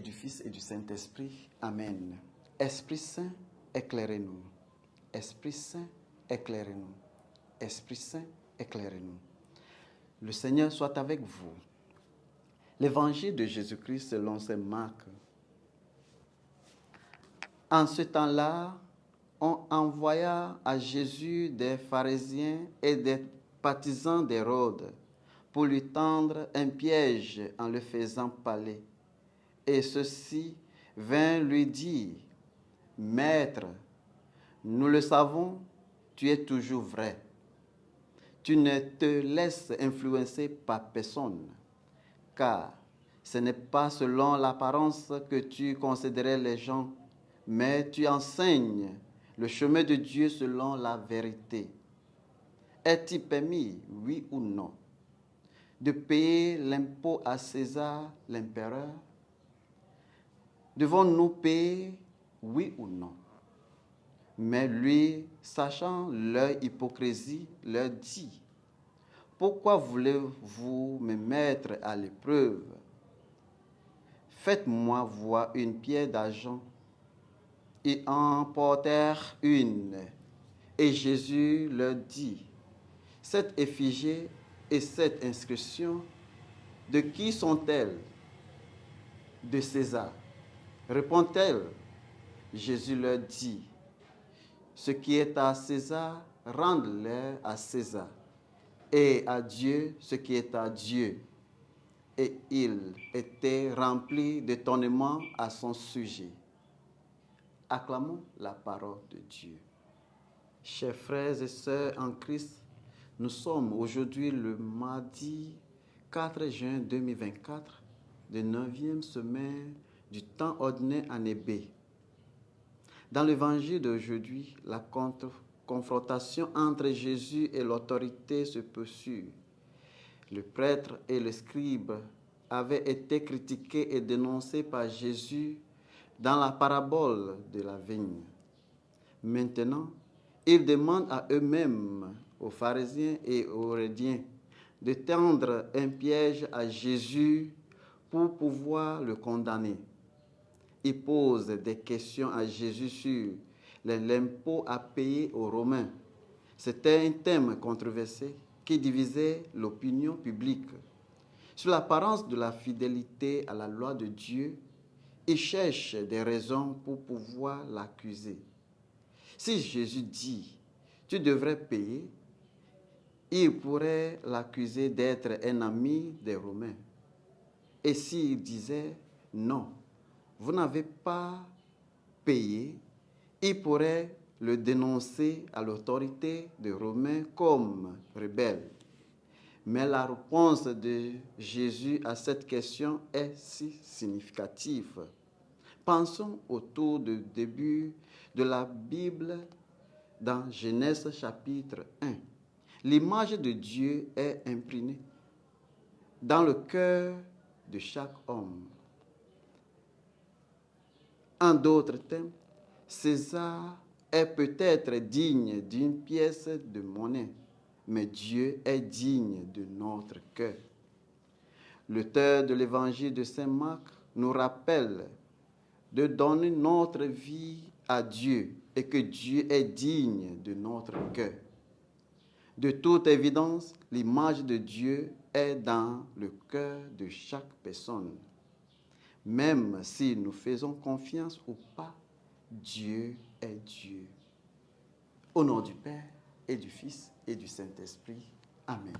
du Fils et du Saint-Esprit. Amen. Esprit Saint, éclairez-nous. Esprit Saint, éclairez-nous. Esprit Saint, éclairez-nous. Le Seigneur soit avec vous. L'évangile de Jésus-Christ selon saint Marc. En ce temps-là, on envoya à Jésus des pharisiens et des partisans d'Hérode pour lui tendre un piège en le faisant parler. Et ceux-ci vinrent lui dire, « Maître, nous le savons, tu es toujours vrai. Tu ne te laisses influencer par personne, car ce n'est pas selon l'apparence que tu considères les gens, mais tu enseignes le chemin de Dieu selon la vérité. Est-il permis, oui ou non, de payer l'impôt à César, l'empereur? Devons-nous payer, oui ou non? » Mais lui, sachant leur hypocrisie, leur dit, « Pourquoi voulez-vous me mettre à l'épreuve? Faites-moi voir une pierre d'argent. » Ils en portèrent une. Et Jésus leur dit, « Cette effigie et cette inscription, de qui sont-elles? » « De César. » Répond-elle. Jésus leur dit, « Ce qui est à César, rende-le à César, et à Dieu ce qui est à Dieu. » Et il était rempli d'étonnement à son sujet. Acclamons la parole de Dieu. Chers frères et sœurs en Christ, nous sommes aujourd'hui le mardi 4 juin 2024, de 9e semaine du temps ordinaire année B. Dans l'évangile d'aujourd'hui, la confrontation entre Jésus et l'autorité se poursuit. Le prêtre et le scribe avaient été critiqués et dénoncés par Jésus dans la parabole de la vigne. Maintenant, ils demandent à eux-mêmes, aux pharisiens et aux Hérodiens, de tendre un piège à Jésus pour pouvoir le condamner. Ils posent des questions à Jésus sur l'impôt à payer aux Romains. C'était un thème controversé qui divisait l'opinion publique. Sur l'apparence de la fidélité à la loi de Dieu, ils cherchent des raisons pour pouvoir l'accuser. Si Jésus dit « tu devrais payer », il pourrait l'accuser d'être un ami des Romains. Et s'il disait « non, vous n'avez pas payé », il pourrait le dénoncer à l'autorité des Romains comme rebelle. Mais la réponse de Jésus à cette question est si significative. Pensons au tout début de la Bible dans Genèse chapitre 1. L'image de Dieu est imprimée dans le cœur de chaque homme. En d'autres termes, César est peut-être digne d'une pièce de monnaie, mais Dieu est digne de notre cœur. L'auteur de l'évangile de saint Marc nous rappelle de donner notre vie à Dieu et que Dieu est digne de notre cœur. De toute évidence, l'image de Dieu est dans le cœur de chaque personne. Même si nous faisons confiance ou pas, Dieu est Dieu. Au nom du Père et du Fils et du Saint-Esprit. Amen.